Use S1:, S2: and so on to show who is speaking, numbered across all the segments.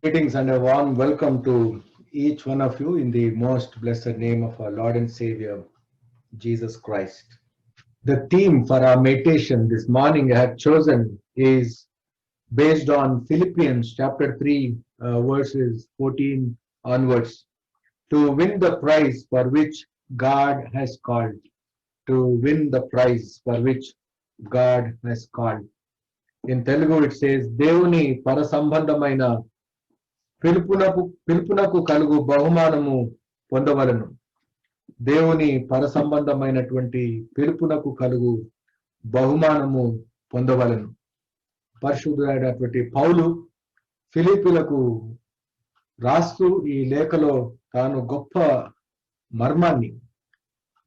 S1: Greetings and a warm welcome to each one of you in the most blessed name of our Lord and Savior, Jesus Christ. The theme for our meditation this morning I have chosen is based on Philippians chapter 3, verses 14 onwards. To win the prize for which God has called. To win the prize for which God has called. In Telugu it says, దేవుని పరసంబంధమైన పిలుపునకు కలుగు బహుమానము పొందవలను. దేవుని పరసంబంధమైనటువంటి పిలుపునకు కలుగు బహుమానము పొందవలను. పరిశుద్ధుడైనటువంటి పౌలు ఫిలిప్పీలకు రాస్తూ ఈ లేఖలో తాను గొప్ప మర్మాన్ని,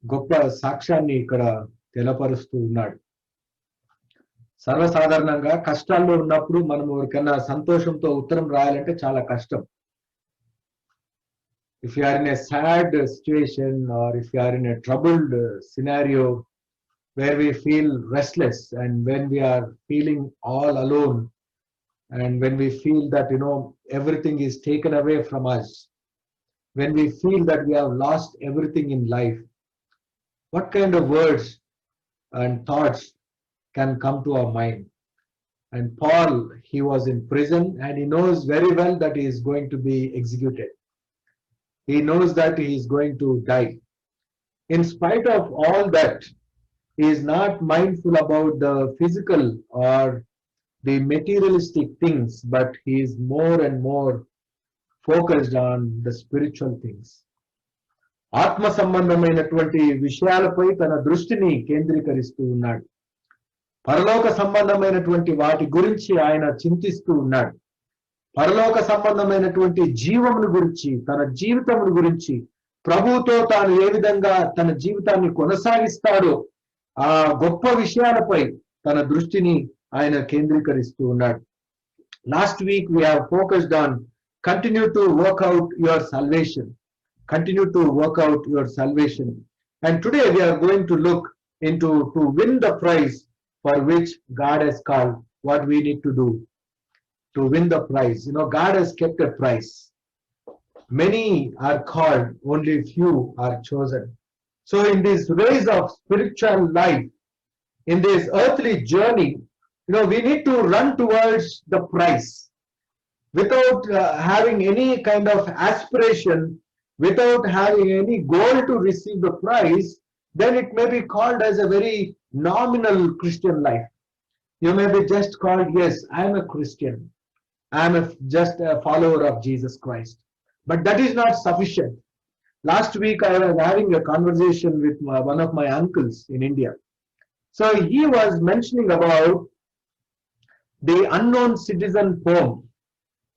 S1: గొప్ప సాక్ష్యాన్ని ఇక్కడ తెలపరుస్తూ ఉన్నాడు. సర్వసాధారణంగా కష్టాల్లో ఉన్నప్పుడు మనం ఎవరికైనా సంతోషంతో ఉత్తరం రాయాలంటే చాలా కష్టం. If you are in a sad situation or if you are in a troubled scenario where we feel restless and when we are feeling all alone and when we feel that everything is taken away from us, when we feel that we have lost everything in life, what kind of words and thoughts can come to our mind? And Paul, he was in prison and he knows very well that he is going to be executed. He knows that he is going to die. In spite of all that, he is not mindful about the physical or the materialistic things, but he is more and more focused on the spiritual things. ఆత్మ సంబంధమైనటువంటి విషయాలపై తన దృష్టిని కేంద్రీకరిస్తూ ఉన్నాడు. పరలోక సంబంధమైనటువంటి వాటి గురించి ఆయన చింతిస్తూ ఉన్నాడు. పరలోక సంబంధమైనటువంటి జీవమును గురించి, తన జీవితమును గురించి, ప్రభువుతో తాను ఏ విధంగా తన జీవితాన్ని కొనసాగిస్తాడో ఆ గొప్ప విషయాలపై తన దృష్టిని ఆయన కేంద్రీకరిస్తూ ఉన్నాడు. Last week we have focused on continue to work out your salvation. Continue to work out your salvation. And today we are going to look into to win the prize for which God has called, what we need to do to win the prize. God has kept a prize. Many are called, only few are chosen. So in this race of spiritual life, in this earthly journey, we need to run towards the prize without having any kind of aspiration, without having any goal to receive the prize. Then it may be called as a very nominal Christian life. You may be just called, yes, I am a Christian. I am just a follower of Jesus Christ. But that is not sufficient. Last week I was having a conversation with one of my uncles in India. So he was mentioning about the unknown citizen poem.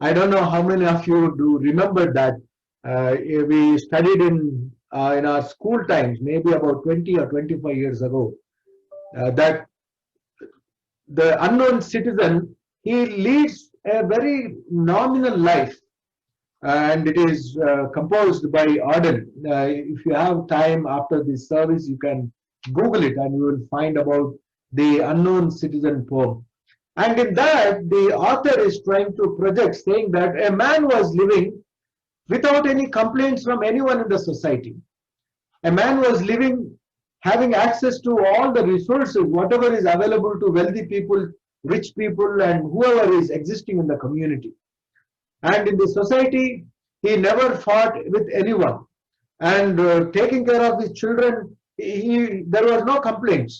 S1: I don't know how many of you do remember that. We studied in our school times, maybe about 20 or 25 years ago, that the unknown citizen, he leads a very nominal life, and it is composed by Auden. If you have time after this service, you can Google it and you will find about the unknown citizen poem. And in that, the author is trying to project, saying that a man was living without any complaints from anyone in the society. A man was living, having access to all the resources, whatever is available to wealthy people, rich people, and whoever is existing in the community. And in the society, he never fought with anyone. And taking care of his children, there were no complaints.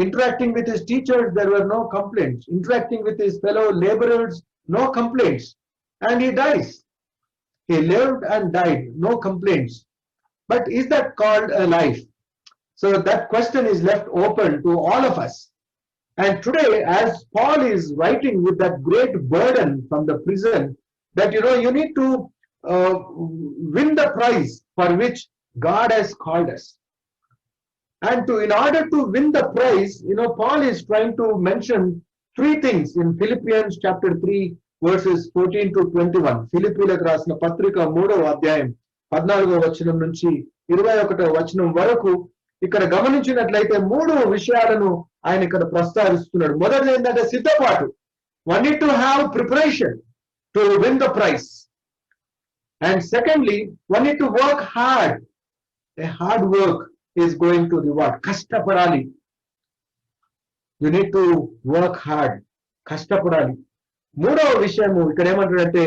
S1: Interacting with his teachers, there were no complaints. Interacting with his fellow laborers, no complaints. And he dies. He lived and died, no complaints. But is that called a life? So that question is left open to all of us. And today, as Paul is writing with that great burden from the prison, that you need to win the prize for which God has called us. And in order to win the prize, Paul is trying to mention three things in Philippians chapter 3, verses 14 to 21. ఫిలిప్పీలకు రాసిన పత్రిక 3వ అధ్యాయం 14వ వచనం నుంచి 21వ వచనం వరకు ఇక్కడ గమనించినట్లయితే మూడు విషయాలను ఆయన ఇక్కడ ప్రస్తావిస్తున్నాడు. మొదటిది ఏంటంటే సిద్ధపాటు. One need to have preparation to win the prize. And secondly, one need to work hard. A hard work is going to reward. Kashtapadali. You need to work hard. కష్టపడాలి. మూడవ విషయము ఇక్కడ ఏమంటాడంటే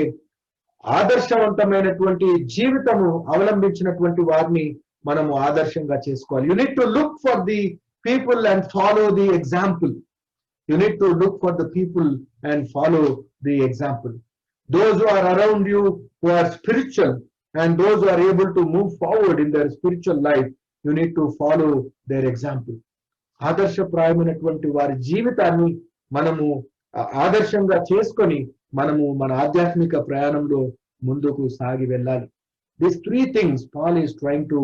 S1: ఆదర్శవంతమైనటువంటి జీవితము అవలంబించినటువంటి వారిని మనము ఆదర్శంగా చేసుకోవాలి. You need to look for the people and follow the example. You need to look for the people and follow the example. Those who are around you who are spiritual and those who are able to move forward in their spiritual life, you need to follow their example. ఆదర్శప్రాయమైనటువంటి వారి జీవితాన్ని మనము ఆదర్శంగా చేసుకొని మనము మన ఆధ్యాత్మిక ప్రయాణంలో ముందుకు సాగి వెళ్ళాలి. These three things Paul is trying to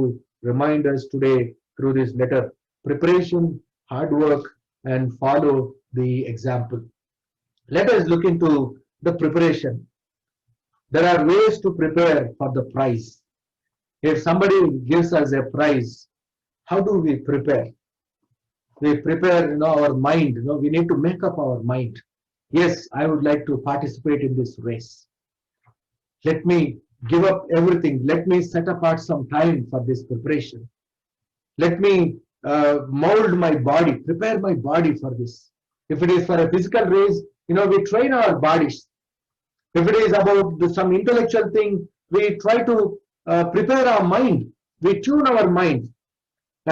S1: remind us today through this letter: preparation, hard work, and follow the example. Let us look into the preparation. There are ways to prepare for the prize. If somebody gives us a prize, how do we prepare? We prepare, our mind. We need to make up our mind. Yes, I would like to participate in this race. Let me give up everything. Let me set apart some time for this preparation. Let me mold my body, prepare my body for this. If it is for a physical race, we train our bodies. If it is about some intellectual thing, we try to prepare our mind. We tune our mind.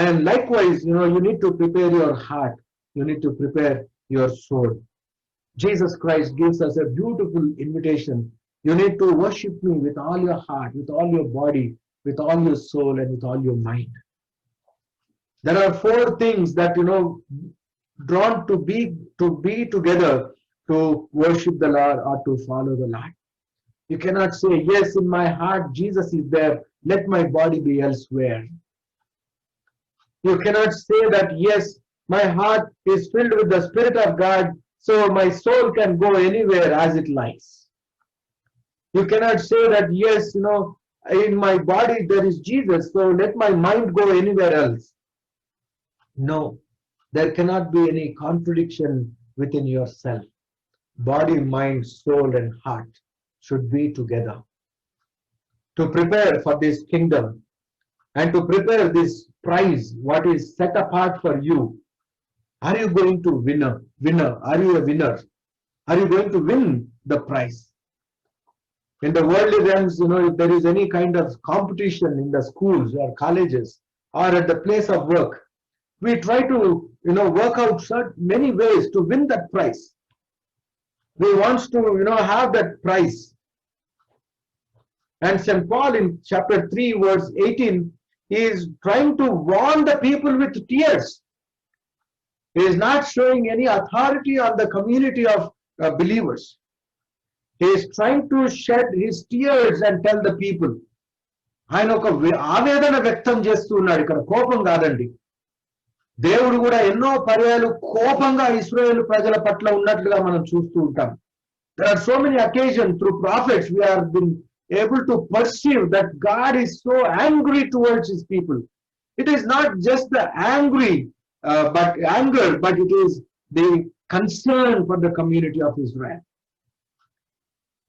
S1: And likewise, you need to prepare your heart. You need to prepare your soul. Jesus Christ gives us a beautiful invitation. You need to worship me with all your heart, with all your body, with all your soul, and with all your mind. There are four things that, drawn to be together to worship the Lord or to follow the Lord. You cannot say, yes, in my heart, Jesus is there. Let my body be elsewhere. You cannot say that, yes, my heart is filled with the Spirit of God, so my soul can go anywhere as it likes. You cannot say that, yes, in my body there is Jesus, so let my mind go anywhere else. No, there cannot be any contradiction within yourself. Body, mind, soul, and heart should be together. To prepare for this kingdom and to prepare this prize, what is set apart for you. Are you going to winner? Are you a winner? Are you going to win the prize? In the worldly realms, if there is any kind of competition in the schools or colleges or at the place of work, we try to, work out many ways to win that prize. We want to, have that prize. And St. Paul in chapter 3, verse 18, he is trying to warn the people with tears. He is not showing any authority on the community of believers. He is trying to shed his tears and tell the people. ఆయన ఒక ఆవేదన వ్యక్తం చేస్తూ ఉన్నాడు. ఇక్కడ కోపం కాదండి. దేవుడు కూడా ఎన్నో పర్యాలు కోపంగా ఇశ్రాయేలు ప్రజల పట్ల ఉన్నట్లుగా మనం చూస్తూ ఉంటాం. There are so many occasions through prophets we have been able to perceive that God is so angry towards his people. It is not just the anger, but it is the concern for the community of Israel.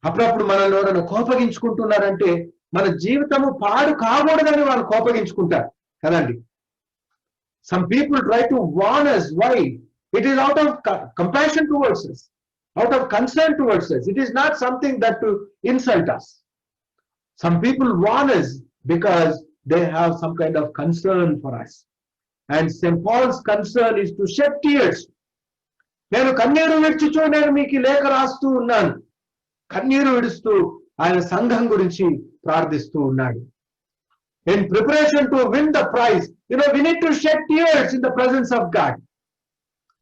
S1: అప్పుడప్పుడు మనల్ని ఎవరైనా కోపగించుకుంటున్నారంటే మన జీవితము పాడు కాకూడదని వాళ్ళు కోపగించుకుంటారు కదండి. Some people try to warn us. Why? It is out of compassion towards us, out of concern towards us. It is not something that to insult us. Some people warn us because they have some kind of concern for us. And St. Paul's concern is to shed tears. నేను కన్నీరు విడుచుచు నేను మీకు లేఖ రాస్తూ ఉన్నాను. కన్నీరు విడుస్తూ ఆయన సంఘం గురించి ప్రార్థిస్తూ ఉన్నాడు. In preparation to win the prize, we need to shed tears in the presence of God.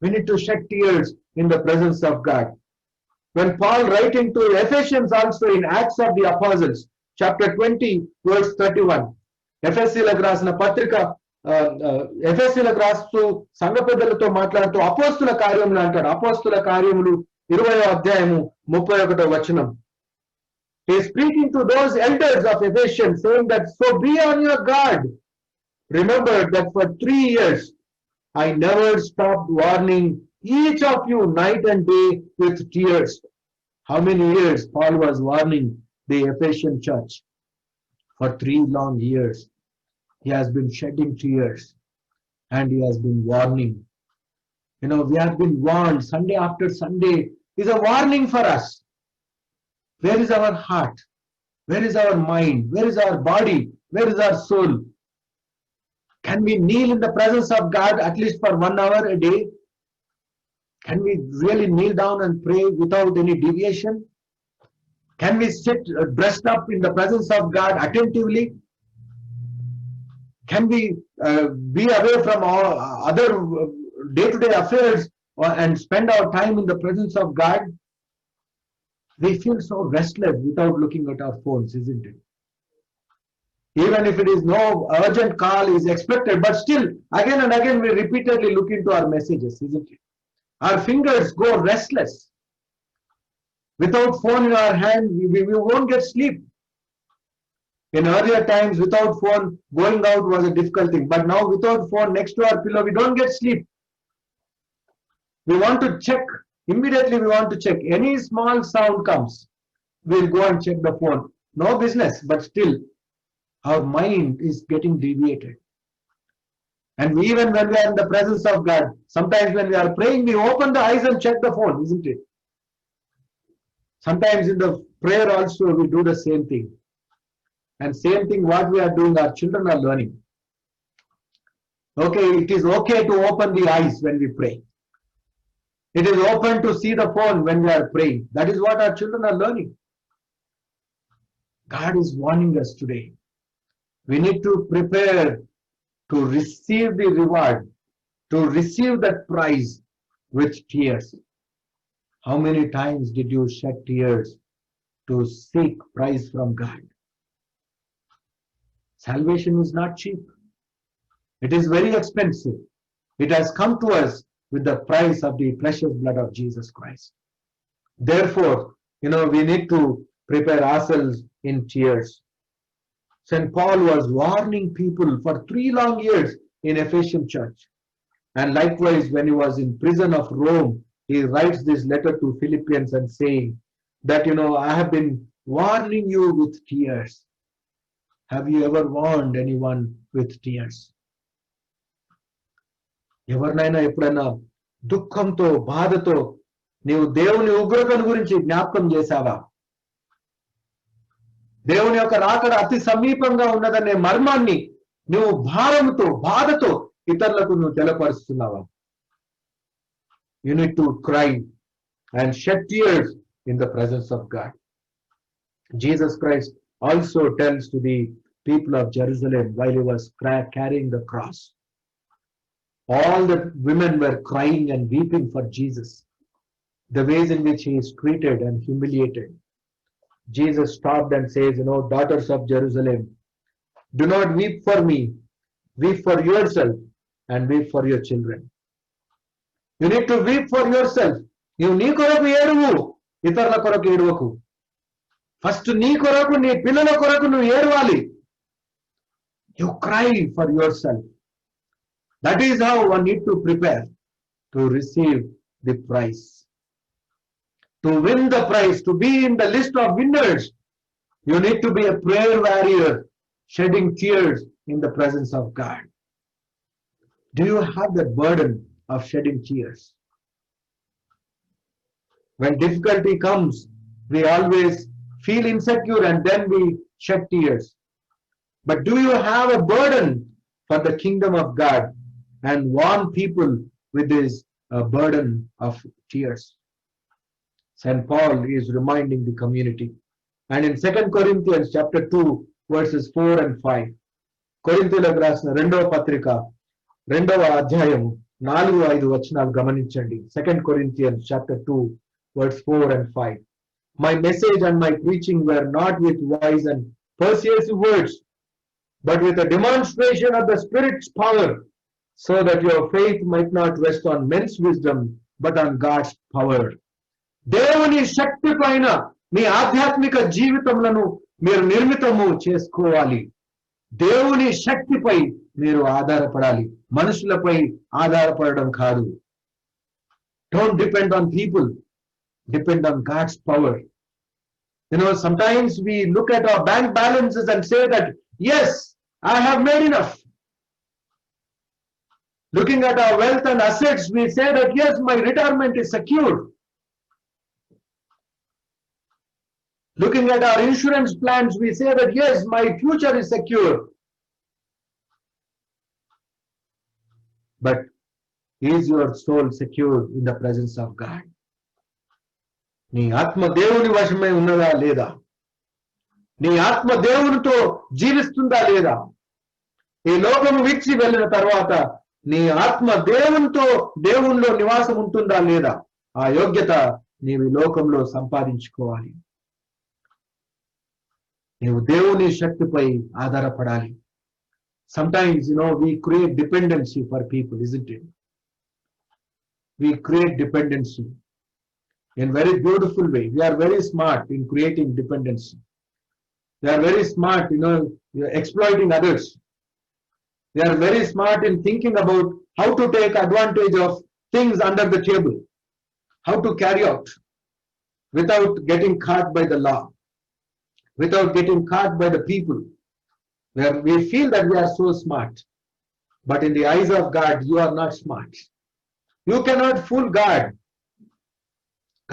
S1: We need to shed tears in the presence of God. When Paul writing to Ephesians also in Acts of the Apostles, chapter 20, verse 31, ఎఫెసీలకు రాసిన పత్రిక ఎఫెసీలకు రాస్తూ సంఘ పెద్దలతో మాట్లాడుతూ అపోస్తుల కార్యములు అంటాడు. అపోస్తుల కార్యములు 20వ అధ్యాయము 31వ వచనం. He is speaking to those elders of Ephesians, saying that, so be on your guard. Remember that for 3 years I never stopped warning each of you night and day with tears. How many years Paul was warning the Ephesian church? For 3 long years. He has been shedding tears and he has been warning. We have been warned. Sunday after Sunday is a warning for us. Where is our heart? Where is our mind? Where is our body? Where is our soul? Can we kneel in the presence of God at least for 1 hour a day? Can we really kneel down and pray without any deviation? Can we sit dressed up in the presence of God attentively? Can we be away from all other day-to-day affairs and spend our time in the presence of God? We feel so restless without looking at our phones, isn't it? Even if it is no urgent call is expected, but still, again and again, we repeatedly look into our messages, isn't it? Our fingers go restless. Without phone in our hand, we won't get sleep. In earlier times, without phone, going out was a difficult thing. But now, without phone next to our pillow, we don't get sleep. We want to check. Immediately, we want to check. Any small sound comes, we'll go and check the phone. No business, but still, our mind is getting deviated. And even when we are in the presence of God, sometimes when we are praying, we open the eyes and check the phone, isn't it? Sometimes in the prayer also, we do the same thing. And same thing what we are doing, our children are learning. Okay, it is okay to open the eyes when we pray. It is open to see the phone when we are praying. That is what our children are learning. God is warning us today. We need to prepare to receive the reward, to receive that prize with tears. How many times did you shed tears to seek prize from God? Salvation is not cheap. It is very expensive. It has come to us with the price of the precious blood of Jesus Christ. Therefore, we need to prepare ourselves in tears. St. Paul was warning people for 3 long years in Ephesian church. And likewise, when he was in prison of Rome, he writes this letter to Philippians and saying that, I have been warning you with tears. Have you ever warned anyone with tears? ఎవరినైనా ఎప్పుడైనా దుఃఖంతో బాధతో నీవు దేవుని ఉగ్రతను గురించి జ్ఞాపకం చేశావా? దేవుని యొక్క రాకడ అతి సమీపంగా ఉన్నదనే మర్మాన్ని నువ్వు భారంతో బాధతో ఇతరులకు నువ్వు తెలపరుస్తున్నావా? You need to cry and shed tears in the presence of God. Jesus Christ also tells to the people of Jerusalem while he was carrying the cross. All the women were crying and weeping for Jesus, the ways in which he is treated and humiliated. Jesus stopped and says, daughters of Jerusalem, do not weep for me, weep for yourself and weep for your children. You need to weep for yourself. You నీ కొరకు ఏడువు, ఇతరుల కొరకు ఏడవకు. First నీ కొరకు నీ పిల్లల కొరకు నువ్వు ఏడవాలి. You cry for yourself. That is how one need to prepare to receive the prize. To win the prize, to be in the list of winners, you need to be a prayer warrior, shedding tears in the presence of God. Do you have that burden of shedding tears? When difficulty comes, we always feel insecure and then we shed tears. But do you have a burden for the kingdom of God and warn people with this burden of tears? St. Paul is reminding the community. And in 2 Corinthians chapter 2, verses 4 and 5, కొరింథీయులకు రాసిన 2వ పత్రిక 2వ అధ్యాయం 4-5 వచనాలు గమనించండి. 2 Corinthians chapter 2, verse 4 and 5. My message and my preaching were not with wise and persuasive words, but with a demonstration of the Spirit's power, so that your faith might not rest on men's wisdom, but on God's power. దేవుని శక్తి పైన మీ ఆధ్యాత్మిక జీవితములను మీరు నిర్మితము చేసుకోవాలి. దేవుని శక్తిపై మీరు ఆధారపడాలి, మనుషులపై ఆధారపడడం కాదు. Don't depend on people. depend on God's power. You know, sometimes we look at our bank balances and say that, yes, I have made enough. Looking at our wealth and assets, we say that, yes, my retirement is secure. Looking at our insurance plans, we say that, yes, my future is secure. But is your soul secure in the presence of God? నీ ఆత్మ దేవుని వశమై ఉన్నదా లేదా? నీ ఆత్మ దేవునితో జీవిస్తుందా లేదా? ఈ లోకము విడిచి వెళ్ళిన తర్వాత నీ ఆత్మ దేవునిలో నివాసం ఉంటుందా లేదా? ఆ యోగ్యత నీవు లోకంలో సంపాదించుకోవాలి. నీవు దేవుని శక్తిపై ఆధారపడాలి. Sometimes, we create dependency for people, isn't it? We create dependency in very beautiful way. We are very smart in creating dependency. We are very smart, exploiting others. We are very smart in thinking about how to take advantage of things under the table, how to carry out without getting caught by the law, without getting caught by the people. Where we feel that we are so smart, but in the eyes of God, you are not smart. You cannot fool God.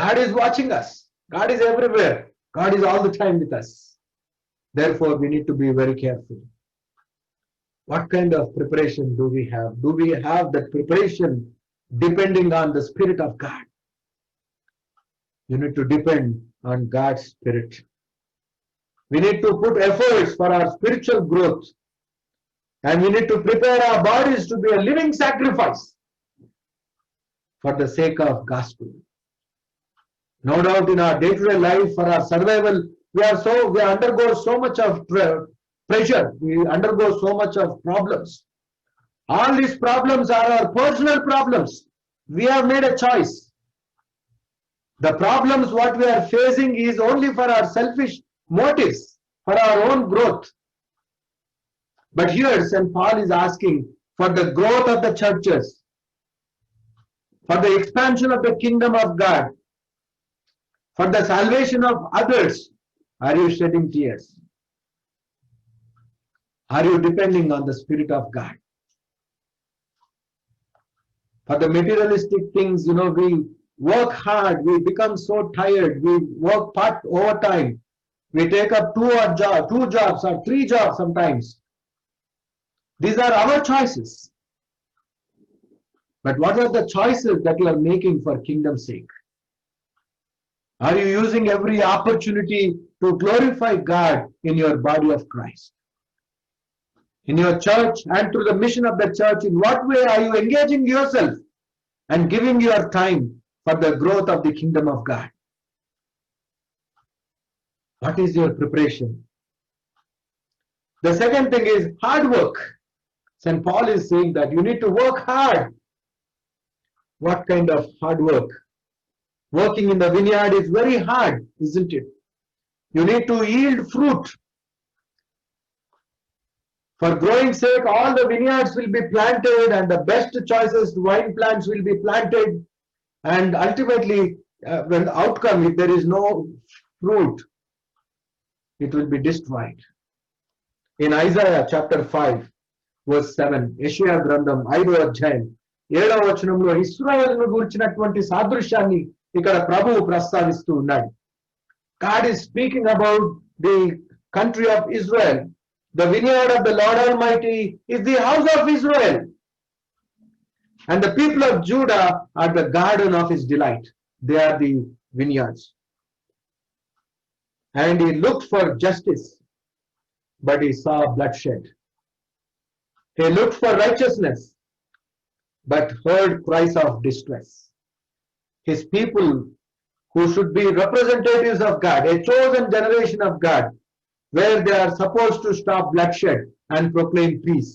S1: God is watching us. God is everywhere. God is all the time with us. Therefore, we need to be very careful. What kind of preparation do we have? Do we have that preparation depending on the Spirit of God? You need to depend on God's Spirit. We need to put efforts for our spiritual growth. And we need to prepare our bodies to be a living sacrifice for the sake of gospel. No doubt in our day-to-day life, for our survival, we undergo so much of pressure. We undergo so much of problems. All these problems are our personal problems. We have made a choice. The problems what we are facing is only for our selfish motives, for our own growth. But here St. Paul is asking for the growth of the churches, for the expansion of the kingdom of God, for the salvation of others. Are you shedding tears? Are you depending on the Spirit of God? For the materialistic things, we work hard, we become so tired, we work part overtime. We take up two jobs or three jobs sometimes. These are our choices. But what are the choices that you are making for kingdom's sake? Are you using every opportunity to glorify God in your body of Christ? In your church and through the mission of the church, in what way are you engaging yourself and giving your time for the growth of the kingdom of God? What is your preparation? The second thing is hard work. St. Paul is saying that you need to work hard. What kind of hard work? Working in the vineyard is very hard, isn't it? You need to yield fruit. For growing sake, all the vineyards will be planted and the best choicest wine plants will be planted. And ultimately, when the outcome, if there is no fruit, it will be destroyed. In Isaiah chapter 5, verse 7, యెషయా గ్రంథం 5వ అధ్యాయం 7వ వచనంలో ఇశ్రాయేలును గురించినటువంటి సాదృశ్యాన్ని ఇక్కడ ప్రభువు ప్రస్తావిస్తూ ఉన్నాడు. God is speaking about the country of Israel. The vineyard of the Lord Almighty is the house of Israel. And the people of Judah are the garden of his delight. They are the vineyards. And he looked for justice, but he saw bloodshed. He looked for righteousness, but heard cries of distress. His people, who should be representatives of God, a chosen generation of God, where they are supposed to stop bloodshed and proclaim peace,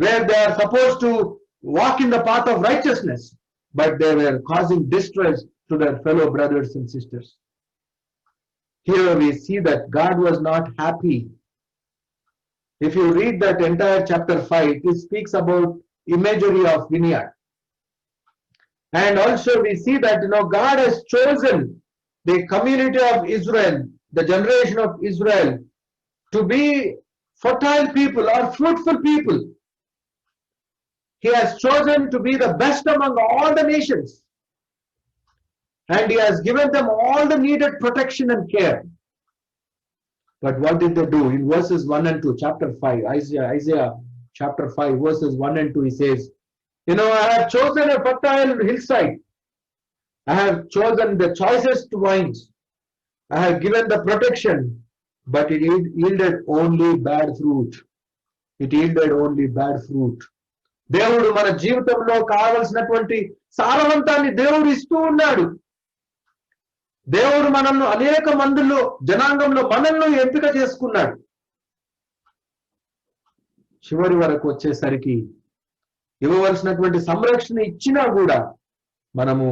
S1: where they are supposed to walk in the path of righteousness, but they were causing distress to their fellow brothers and sisters. Here we see that God was not happy. If you read that entire chapter 5, it speaks about imagery of vineyard. And also we see that, God has chosen the community of Israel, the generation of Israel, to be fertile people or fruitful people. He has chosen to be the best among all the nations. And he has given them all the needed protection and care. But what did they do? In verses 1 and 2, chapter 5, Isaiah chapter 5, verses 1 and 2, he says, I have chosen a fertile hillside. I have chosen the choicest wines. I have given the protection, but it yielded only bad fruit. It yielded only bad fruit. దేవుడు మన జీవితంలో కావలసినటువంటి సారవంతాన్ని దేవుడు ఇస్తూ ఉన్నాడు. దేవుడు మనల్ని అనేక మందిలో జనాంగంలో మనల్ని ఎంపిక చేసుకున్నాడు. చివరి వరకు వచ్చేసరికి ఇవ్వవలసినటువంటి సంరక్షణ ఇచ్చినా కూడా మనము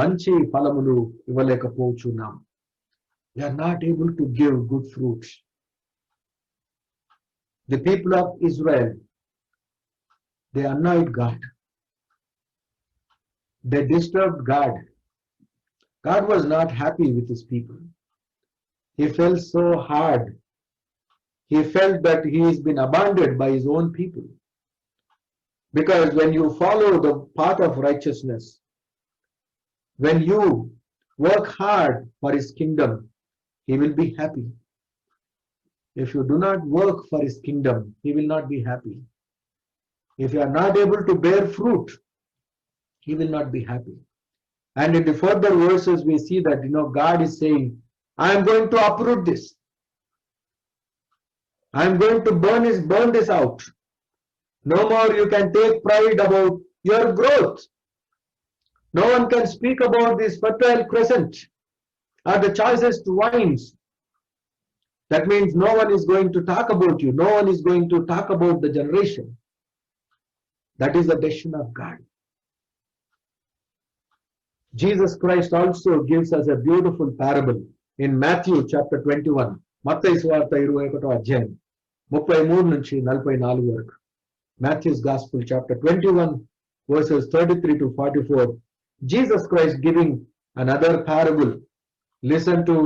S1: మంచి ఫలములు ఇవ్వలేకపోతున్నాం. We are not able to give good fruits. The people of Israel, they annoyed God. They disturbed God. God was not happy with his people. He felt so hard. He felt that he has been abandoned by his own people. Because when you follow the path of righteousness, when you work hard for his kingdom, he will be happy. If you do not work for his kingdom, he will not be happy. If you are not able to bear fruit, he will not be happy. And in the further verses, we see that, God is saying, I am going to uproot this. I am going to burn this out. No more you can take pride about your growth. No one can speak about this fertile crescent or the choicest wines. That means no one is going to talk about you. No one is going to talk about the generation. That is the decision of God. Jesus Christ also gives us a beautiful parable in Matthew chapter 21. మత్తయి సువార్త 21వ అధ్యాయం 33 నుంచి 44 వరకు. Matthew's Gospel chapter 21 verses 33 to 44. Jesus Christ giving another parable. Listen to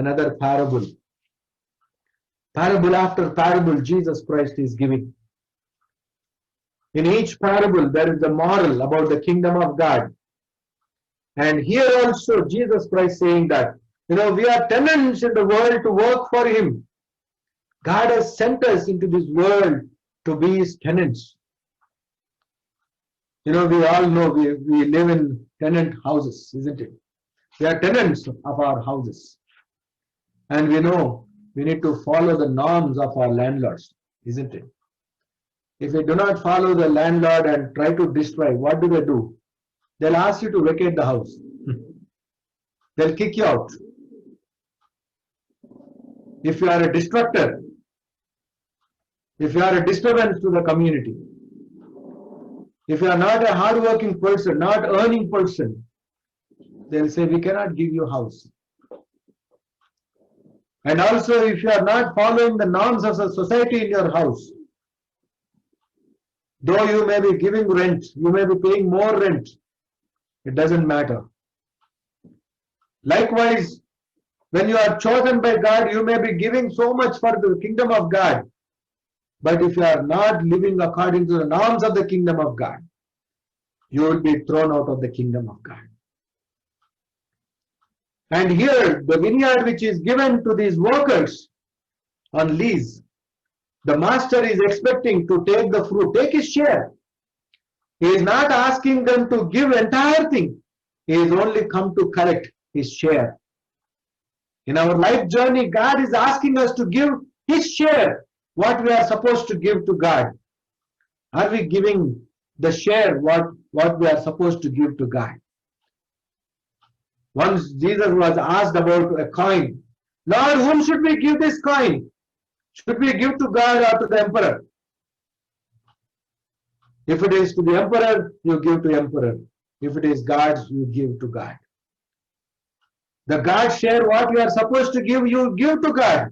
S1: another parable. Parable after parable Jesus Christ is giving. In each parable there is a moral about the kingdom of God. And here also Jesus Christ saying that, we are tenants in the world to work for him. God has sent us into this world to be his tenants. We all know we live in tenant houses, isn't it? We are tenants of our houses. And we know we need to follow the norms of our landlords, isn't it? If we do not follow the landlord and try to destroy, what do? They'll ask you to vacate the house. They'll kick you out. If you are a disruptor, if you are a disturbance to the community, if you are not a hard-working person, not earning person, they'll say, we cannot give you a house. And also, if you are not following the norms of the society in your house, though you may be giving rent, you may be paying more rent, it doesn't matter. Likewise, when you are chosen by God, you may be giving so much for the kingdom of God. But if you are not living according to the norms of the kingdom of God, you will be thrown out of the kingdom of God. And here, the vineyard which is given to these workers on lease, the master is expecting to take the fruit, take his share. He is not asking them to give entire thing. He is only come to collect his share. In our life journey, God is asking us to give his share, what we are supposed to give to God. Are we giving the share what we are supposed to give to God? Once Jesus was asked about a coin. Lord, whom should we give this coin? Should we give to God or to the emperor? If it is to the emperor, you give to emperor. If it is God's, you give to God. The God share, what you are supposed to give, you give to God.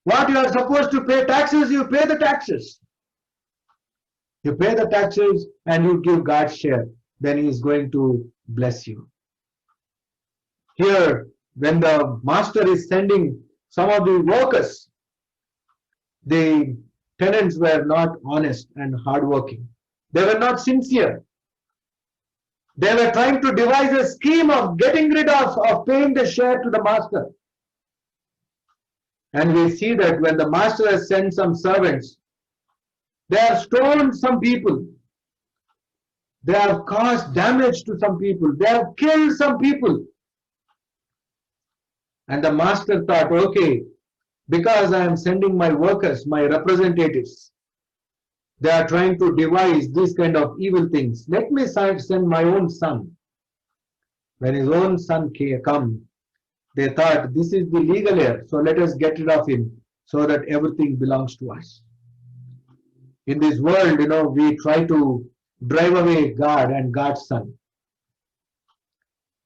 S1: What you are supposed to pay taxes, you pay the taxes. You pay the taxes and you give God's share. then he is going to bless you. Here, when the master is sending some of the workers, the tenants were not honest and hardworking. They were not sincere. They were trying to devise a scheme of getting rid of paying the share to the master. And we see that when the master has sent some servants, they have stoned some people. They have caused damage to some people. They have killed some people. And the master thought, okay, because I am sending my workers, my representatives, they are trying to devise these kind of evil things. Let me send my own son. When his own son came, they thought this is the legal heir, so let us get rid of him so that everything belongs to us. In this world, we try to drive away God and God's son.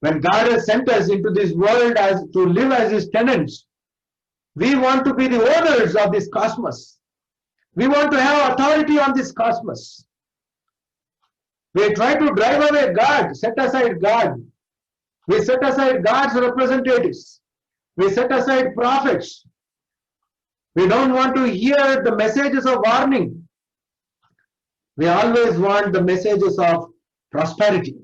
S1: When God has sent us into this world as to live as his tenants, we want to be the owners of this cosmos. We want to have authority on this cosmos. We try to drive away God, set aside God. We set aside God's representatives. We set aside prophets. We don't want to hear the messages of warning. We always want the messages of prosperity.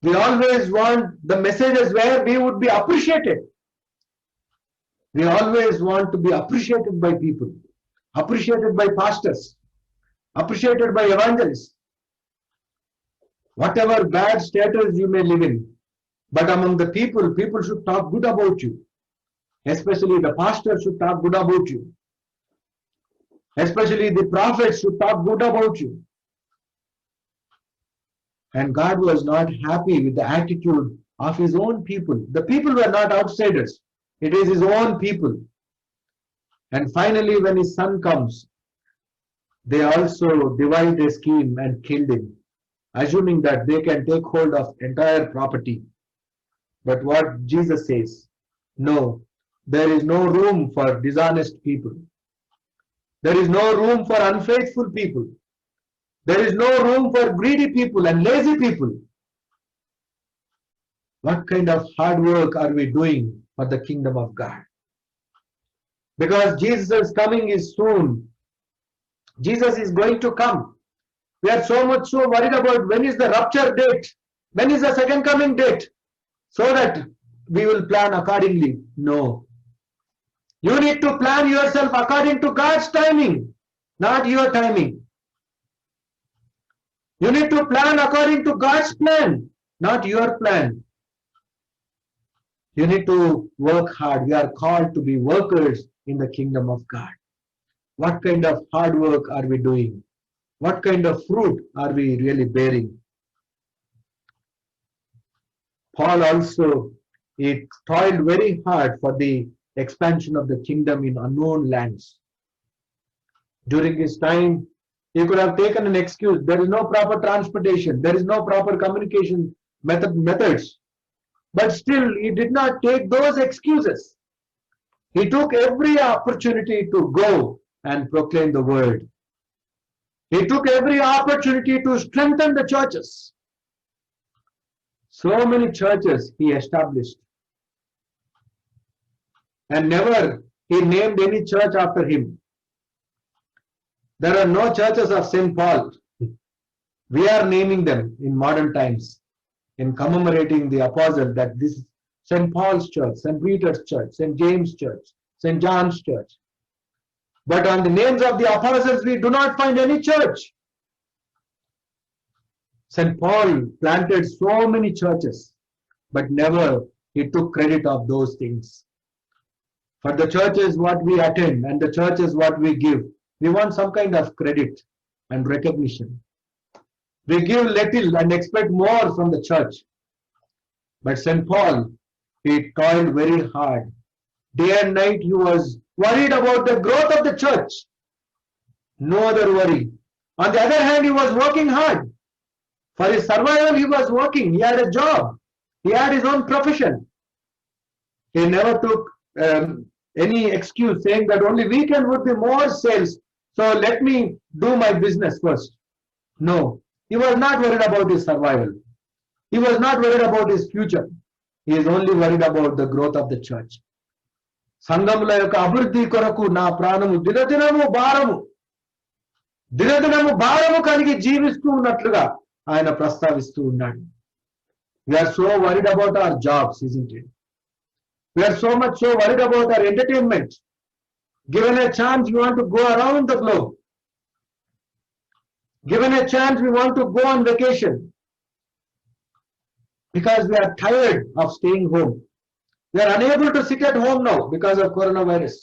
S1: We always want the messages where we would be appreciated. We always want to be appreciated by people, appreciated by pastors, appreciated by evangelists. Whatever bad status you may live in, but among the people, people should talk good about you. Especially the pastor should talk good about you. Especially the prophets should talk good about you. And God was not happy with the attitude of his own people. The people were not outsiders. It is his own people. And finally, when his son comes, they also devised a scheme and killed him, assuming that they can take hold of entire property. But what Jesus says, no, there is no room for dishonest people. There is no room for unfaithful people. There is no room for greedy people and lazy people. What kind of hard work are we doing for the kingdom of God? Because Jesus' coming is soon. Jesus is going to come. We are so worried about when is the rapture date, when is the second coming date, so that we will plan accordingly. No. You need to plan yourself according to God's timing, not your timing. You need to plan according to God's plan, not your plan. You need to work hard. We are called to be workers in the kingdom of God. What kind of hard work are we doing? What kind of fruit are we really bearing? Paul also, he toiled very hard for the expansion of the kingdom in unknown lands. During his time, he could have taken an excuse. There is no proper transportation. There is no proper communication methods. But still, he did not take those excuses. He took every opportunity to go and proclaim the word. He took every opportunity to strengthen the churches. So many churches he established. And never he named any church after him. There are no churches of St. Paul. We are naming them in modern times, in commemorating the apostle, that this is St. Paul's church, St. Peter's church, St. James' church, St. John's church. But on the names of the apostles, we do not find any church. St. Paul planted so many churches, but never he took credit of those things. For the churches what we attend and the churches what we give, we want some kind of credit and recognition. We give little and expect more from the church. But St. Paul, he toiled very hard. Day and night he was worried about the growth of the church. No other worry. On the other hand, he was working hard. For his survival, he was working. He had a job. He had his own profession. He never took any excuse saying that only weekend would be more sales. So let me do my business first. No. He was not worried about his survival. He was not worried about his future. He is only worried about the growth of the church. సంఘముల యొక్క అభివృద్ధి కొరకు నా ప్రాణము దినదినము భారము కలిగి జీవిస్తూ ఉన్నట్లుగా ఆయన ప్రస్తావిస్తూ ఉన్నాడు. We are so worried about our jobs, isn't it? We are so worried about our entertainment. Given a chance, we want to go around the globe. Given a chance, we want to go on vacation. Because we are tired of staying home. We are unable to sit at home now because of coronavirus.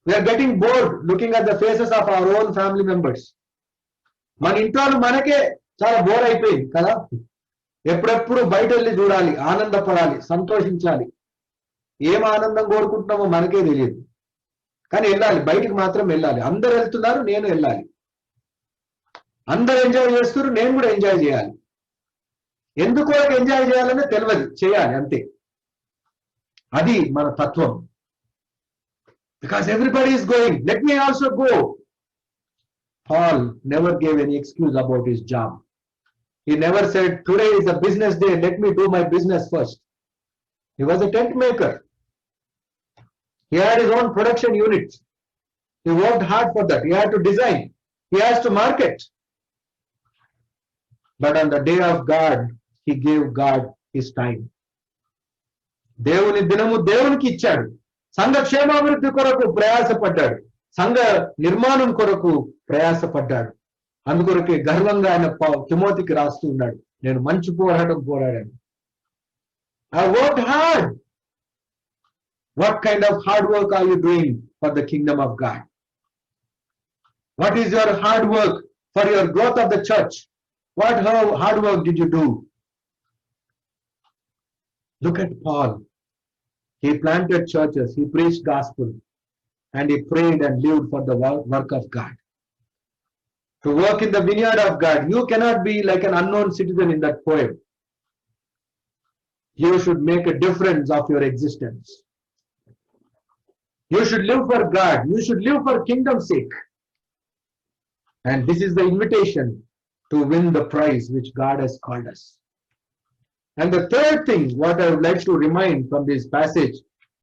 S1: We are getting bored looking at the faces of our own family members. మన ఇంట్లో మనకే చాలా bore అయిపోయింది కదా. ఎప్పుడెప్పుడు బయట వెళ్ళి చూడాలి, ఆనందపడాలి, సంతోషించాలి. ఏం ఆనందం కోరుకుంటున్నామో మనకే తెలియదు. కానీ వెళ్ళాలి, బయటికి మాత్రం వెళ్ళాలి. అందరు వెళ్తున్నారు, నేను వెళ్ళాలి. అందరు ఎంజాయ్ చేస్తున్నారు, నేను కూడా ఎంజాయ్ చేయాలి. ఎందుకు ఎంజాయ్ చేయాలని తెలియదు, చేయాలి అంతే. అది మన తత్వం. Because everybody is going, let me also go. Paul never gave any excuse about his job. He never said, today is a business day, let me do my business first. He was a tent maker. He had his own production unit. He worked hard for that. He had to design. He has to market. But on the day of God, he gave God his time. దేవుని దినము దేవునికి ఇచ్చాడు. సంఘ క్షేమాభివృద్ధి కొరకు ప్రయాసపడ్డాడు. సంఘ నిర్మాణం కొరకు ప్రయాసపడ్డాడు. అందుకొరకే గర్వంగా ఆయన తిమోతికి రాస్తూ ఉన్నాడు, నేను మంచి పోరాటం పోరాడాను. I worked hard. What kind of hard work are you doing for the kingdom of God? What is your hard work for your growth of the church? What hard work did you do? Look at Paul. He planted churches, he preached gospel, and he prayed and lived for the work of God. To work in the vineyard of God, you cannot be like an unknown citizen in that poem. You should make a difference of your existence. You should live for God. You should live for kingdom's sake. And this is the invitation to win the prize which God has called us. And the third thing, what I would like to remind from this passage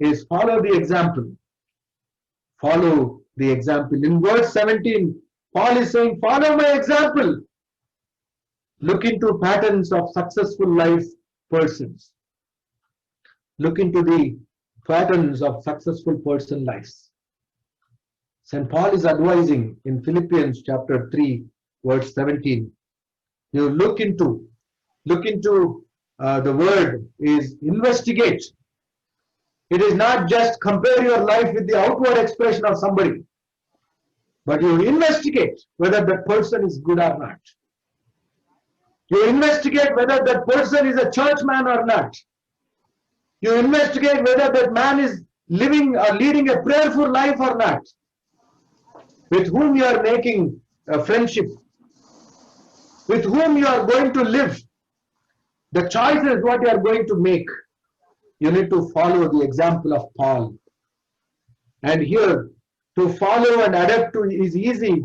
S1: is follow the example. Follow the example. In verse 17, Paul is saying, follow my example. Look into patterns of successful life persons. Look into the patterns of successful person lives. St. Paul is advising in Philippians chapter 3, verse 17. You look into the word is investigate. It is not just compare your life with the outward expression of somebody, but you investigate whether that person is good or not. You investigate whether that person is a churchman or not. You investigate whether that man is living or leading a prayerful life or not. With whom you are making a friendship, with whom you are going to live. The choice is what you are going to make. You need to follow the example of Paul. And here, to follow and adapt to is easy.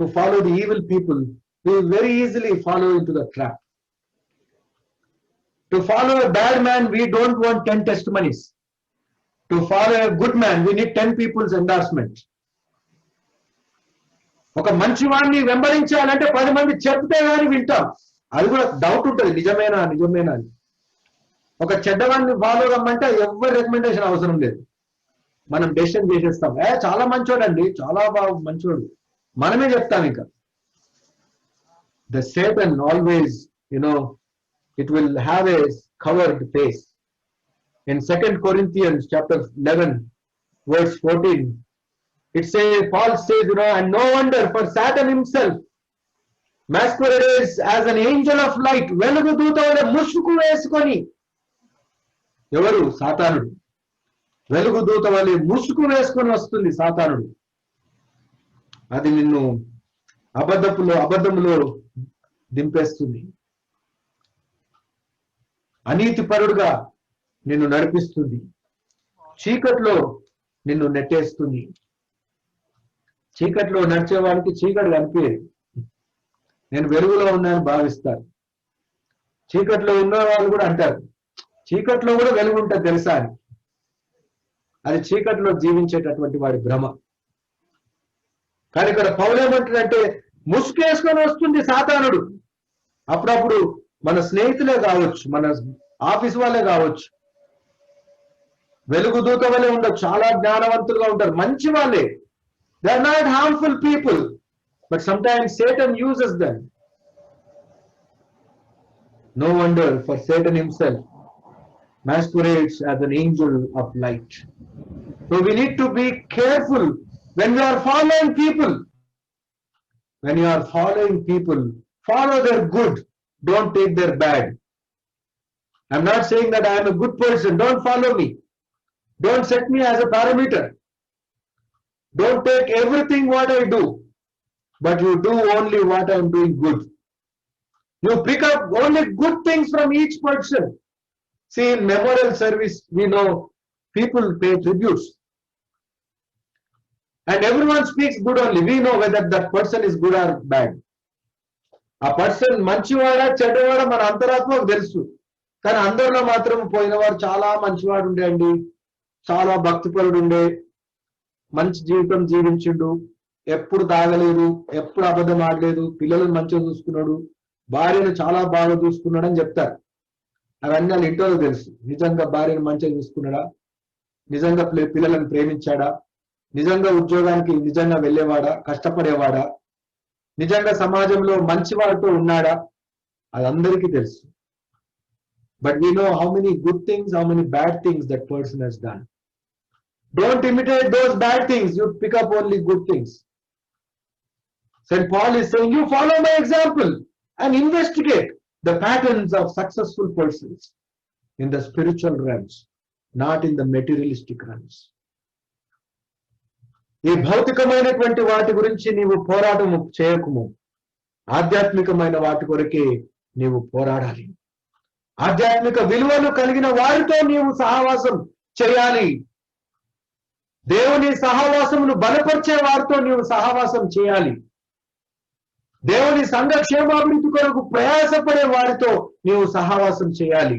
S1: To follow the evil people, we very easily follow into the trap. To follow a bad man, we don't want 10 testimonies. To follow a good man, we need 10 people's endorsement. ఒక మంచి వాడిని వెంబడించాలంటే 10 మంది చెప్తే కానీ వింటాం. అది కూడా doubt ఉంటుంది, నిజమేనా అని. ఒక చెడ్డవాడిని ఫాలో అవ్వమంటే ఎవరి రికమెండేషన్ అవసరం లేదు. మనం డెసిషన్ చేసేస్తాం, చాలా మంచోడండి, చాలా బాగా మంచోడు, మనమే చెప్తాం. ఇంకా the Satan always, it will have a covered face. In 2 Corinthians chapter 11, verse 14, it says, Paul says, and no wonder, for Satan himself masquerades as an angel of light. వెలుగు దూత వలె ముసుగు వేసుకొని, ఎవరు? సాతానుడు. వెలుగు దూత వలె ముసుగు వేసుకొని వస్తుంది సాతానుడు. అది నిన్ను అబద్ధములో దింపేస్తుంది. అనీతిపరుడుగా నిన్ను నడిపిస్తుంది. చీకట్లో నిన్ను నెట్టేస్తుంది. చీకట్లో నడిచేవాడికి చీకటి కనిపించేది. నేను వెలుగులో ఉన్నానని భావిస్తారు. చీకట్లో ఉన్న వాళ్ళు కూడా అంటారు, చీకట్లో కూడా వెలుగు ఉంటుంది తెలుసా అని. అది చీకట్లో జీవించేటటువంటి వాడి భ్రమ. కానీ ఇక్కడ పౌలు ఏమంటాడంటే, ముసుగేసుకొని వస్తుంది సాతానుడు. అప్పుడప్పుడు మన స్నేహితులే కావచ్చు, మన ఆఫీస్ వాళ్ళే కావచ్చు, వెలుగు దూత వల్లే ఉండదు, చాలా జ్ఞానవంతులుగా ఉంటారు, మంచి వాళ్ళే. They are not harmful people, but sometimes Satan uses them. No wonder, for Satan himself masquerades as an angel of light. So we need to be careful when we are following people. When you are following people, follow their good, don't take their bad. I'm not saying that I am a good person, don't follow me. Don't set me as a parameter. Don't take everything what I do, but you do only what I'm doing good. You pick up only good things from each person. See, in memorial service, we know people pay tributes. And everyone speaks good only. We know whether that person is good or bad. ఆ person మంచివాడా చెడ్డవాడా మన అంతరాత్మకు తెలుసు. కానీ అందరిలో మాత్రం పోయినవాడు చాలా మంచివాడు ఉండే అండి, చాలా భక్తిపరుడు ఉండే, మంచి జీవితం జీవించిండు, ఎప్పుడు తాగలేదు, ఎప్పుడు అబద్ధం ఆడలేదు, పిల్లలను మంచిగా చూసుకున్నాడు, భార్యను చాలా బాగా చూసుకున్నాడు అని చెప్తారు. అవన్నీ వాళ్ళు ఇంట్లో తెలుసు. నిజంగా భార్యను మంచిగా చూసుకున్నాడా, నిజంగా పిల్లలను ప్రేమించాడా, నిజంగా ఉద్యోగానికి నిజంగా వెళ్ళేవాడా, కష్టపడేవాడా, నిజంగా సమాజంలో మంచివాడితో ఉన్నాడా, అది అందరికీ తెలుసు. But we know how many good things, how many bad things that person has done. Don't imitate those bad things. You pick up only good things. St. Paul is saying, you follow my example and investigate the patterns of successful persons in the spiritual realms, not in the materialistic realms. ఈ భౌతికమైనటువంటి వాటి గురించి నీవు పోరాటం చేయకుము, ఆధ్యాత్మికమైన వాటి కొరకే నీవు పోరాడాలి. ఆధ్యాత్మిక విలువలు కలిగిన వారితో నీవు సహవాసం చేయాలి. దేవుని సహవాసమును బలపరిచే వారితో నీవు సహవాసం చేయాలి. దేవుని సంఘ క్షేమాభివృద్ధి కొరకు ప్రయాసపడే వారితో నీవు సహవాసం చేయాలి.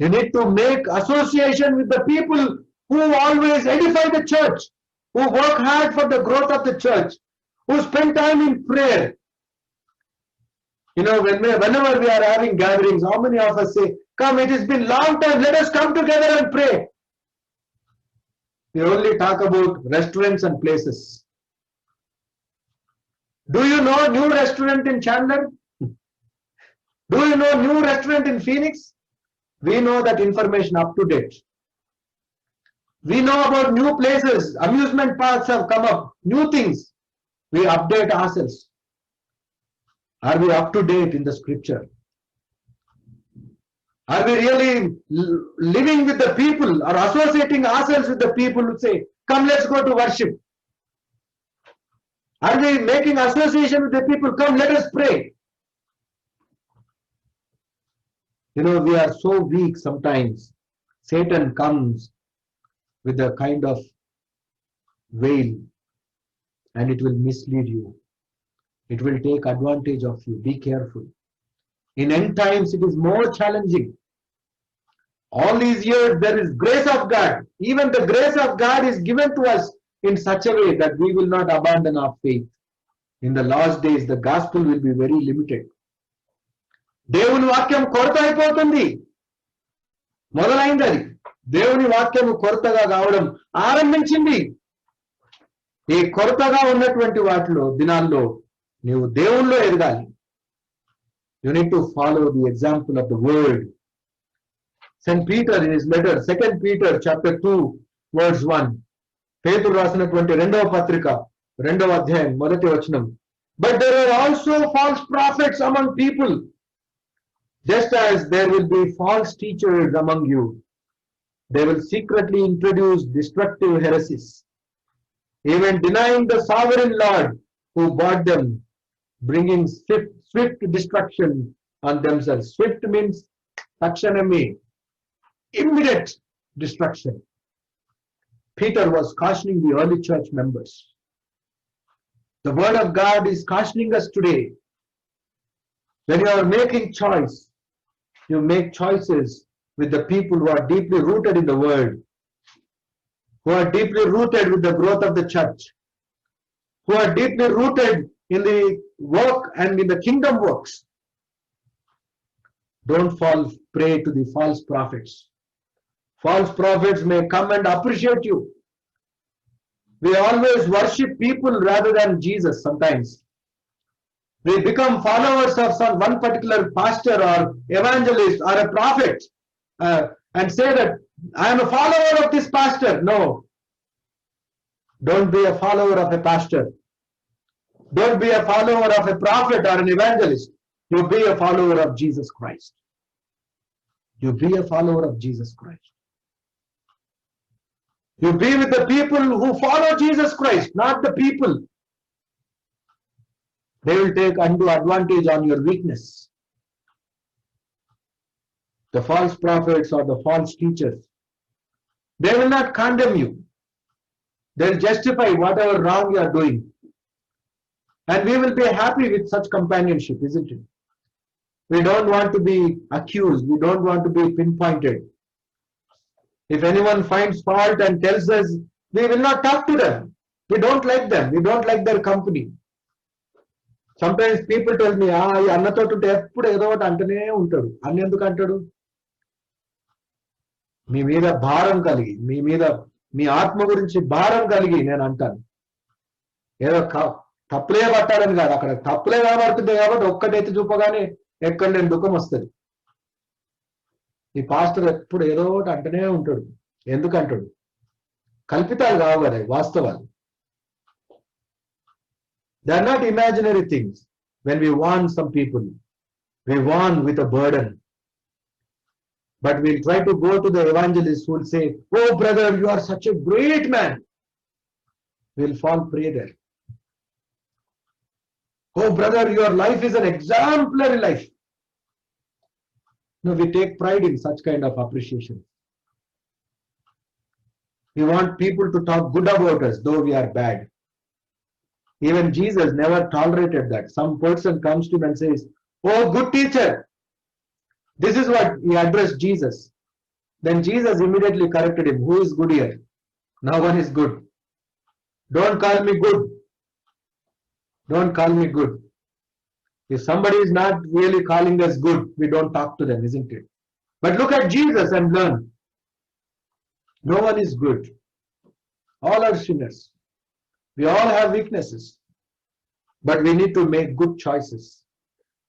S1: You need to make association with the people who always edify the church, who work hard for the growth of the church, who spend time in prayer. You know, whenever we are having gatherings, how many of us say, come, it has been long time, let us come together and pray. We only talk about restaurants and places. Do you know new restaurant in Chandler? Do you know new restaurant in Phoenix? We know that information up to date. We know about new places, amusement parks have come up, new things. We update ourselves. Are we up to date in the scripture? Are we really living with the people or associating ourselves with the people who say, come, let's go to worship? Are we making association with the people, come, let us pray? You know, we are so weak sometimes. Satan comes with a kind of veil and it will mislead you. It will take advantage of you. Be careful. In end times, it is more challenging. All these years, there is grace of God. Even the grace of God is given to us in such a way that we will not abandon our faith. In the last days, the gospel will be very limited. దేవుని వాక్యం కొరత అయిపోతుంది. మొదలైంది అది. దేవుని వాక్యం కొరతగా కావడం ఆరంభించింది. ఈ కొరతగా ఉన్నటువంటి వాటిలో దినాల్లో నీవు దేవుల్లో ఎదగాలి. You need to follow the example of the word. St. Peter in his letter, 2 Peter chapter 2 verse 1. పేతురు రాసినటువంటి రెండవ పత్రిక, రెండవ అధ్యాయం, మొదటి వచనం. But there are also false prophets among people, just as there will be false teachers among you. They will secretly introduce destructive heresies, even denying the sovereign Lord who bought them, bringing swift destruction on themselves. Swift means takshaname, immediate destruction. Peter was cautioning the early church members. The word of God is cautioning us today. When you are making choice, you make choices with the people who are deeply rooted in the word, who are deeply rooted with the growth of the church, who are deeply rooted in the work and in the kingdom works. Don't fall prey to the false prophets. False prophets may come and appreciate you. We always worship people rather than Jesus sometimes. We become followers of some one particular pastor or evangelist or a prophet and say that I am a follower of this pastor. No, don't be a follower of a pastor. Don't be a follower of a prophet or an evangelist. You be a follower of Jesus Christ. You be a follower of Jesus Christ. You be with the people who follow Jesus Christ, not the people. They will take undue advantage on your weakness. The false prophets or the false teachers, they will not condemn you. They will justify whatever wrong you are doing. And we will be happy with such companionship, isn't it? We don't want to be accused. We don't want to be pinpointed. If anyone finds fault and tells us, we will not talk to them. We don't like them. We don't like their company. Sometimes people tell me, ఈ అన్నతో ఎప్పుడు ఏదో ఒకటి అంటనే ఉంటాడు. అన్న ఎందుకు అంటాడు? మీ మీద భారం కలిగి, మీ మీద మీ ఆత్మ గురించి భారం కలిగి నేను అంటాను. ఏదో తప్పులే పట్టాలని కాదు, అక్కడ తప్పులే కనబడుతుంది కాబట్టి ఒక్కటైతే చూపగానే ఎక్కడ నేను దుఃఖం వస్తుంది. ఈ పాస్టర్ ఎప్పుడు ఏదో ఒకటి అంటనే ఉంటాడు. ఎందుకు అంటాడు? కల్పితాలు కావు కదా, వాస్తవాలు. They are not imaginary things. When we warn some people, we warn with a burden. But we'll try to go to the evangelist who will say, oh brother, you are such a great man. We'll fall prey there. Oh brother, your life is an exemplary life. No, we take pride in such kind of appreciation. We want people to talk good about us, though we are bad. Even Jesus never tolerated that. Some person comes to him and says, oh, good teacher. This is what he addressed Jesus. Then Jesus immediately corrected him. Who is good here? No one is good. Don't call me good. Don't call me good. If somebody is not really calling us good, we don't talk to them, isn't it? But look at Jesus and learn. No one is good. All are sinners. We all have weaknesses. But we need to make good choices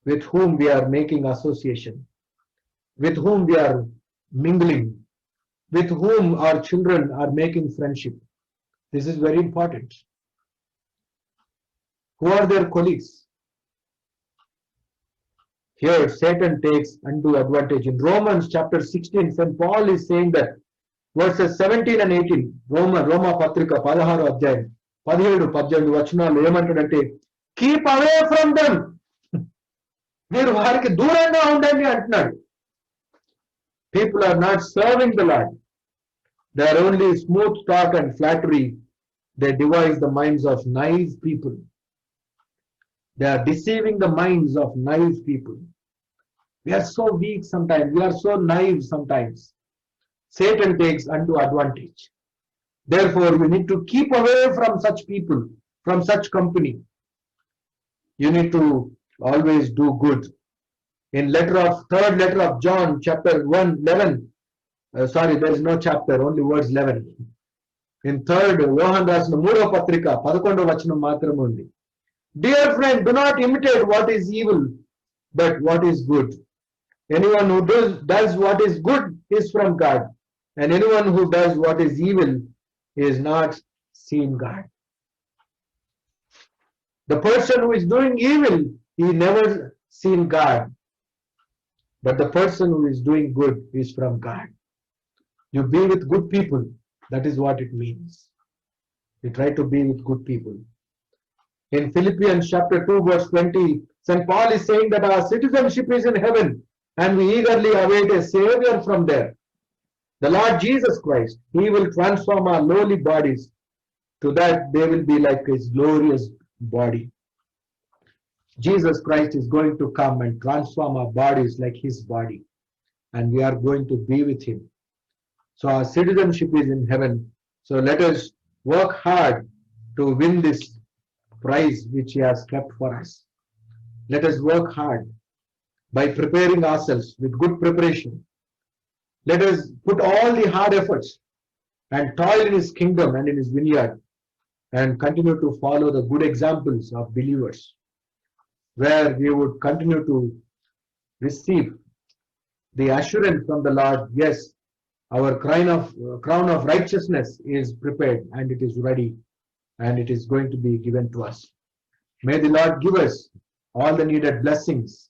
S1: with whom we are making association, with whom we are mingling, with whom our children are making friendship. This is very important. Who are their colleagues? Here, Satan takes undue advantage. In Romans chapter 16, St. Paul is saying that verses 17 and 18, Roma Patrika 16 అధ్యాయం 17-18 వచనాలు ఏమంటాడంటే, keep away from them, మీరు వారికి దూరంగా ఉండండి అంటున్నాడు. People are not serving the Lord. They are only smooth talk and flattery. They devise the minds of naive people. They are deceiving the minds of naive people. We are so weak sometimes. We are so naive sometimes. Satan takes undue advantage. Therefore, we need to keep away from such people, from such company. You need to always do good. In third letter of John, chapter 1:11. Sorry, there is no chapter, only words 11. In third, Yohan rasina 3వ పత్రిక 11వ వచనం మాత్రమే ఉంది. Dear friend, do not imitate what is evil, but what is good. Anyone who does what is good is from God, and anyone who does what is evil is not seen God. The person who is doing evil, he never seen God. But the person who is doing good is from God. You be with good people. That is what it means. You try to be with good people. In Philippians chapter 2 verse 20, St. Paul is saying that our citizenship is in heaven and we eagerly await a savior from there. The Lord Jesus Christ, he will transform our lowly bodies to that they will be like his glorious body. Jesus Christ is going to come and transform our bodies like his body, and we are going to be with him. So our citizenship is in heaven. So let us work hard to win this prize which he has kept for us. Let us work hard by preparing ourselves with good preparation. Let us put all the hard efforts and toil in his kingdom and in his vineyard, and continue to follow the good examples of believers, where we would continue to receive the assurance from the Lord. Yes, our crown of righteousness is prepared and it is ready, and it is going to be given to us. May the Lord give us all the needed blessings,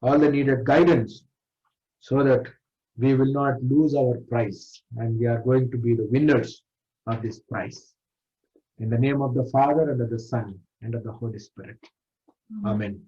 S1: all the needed guidance, so that we will not lose our prize, and we are going to be the winners of this prize. In the name of the Father, and of the Son, and of the Holy Spirit. Amen.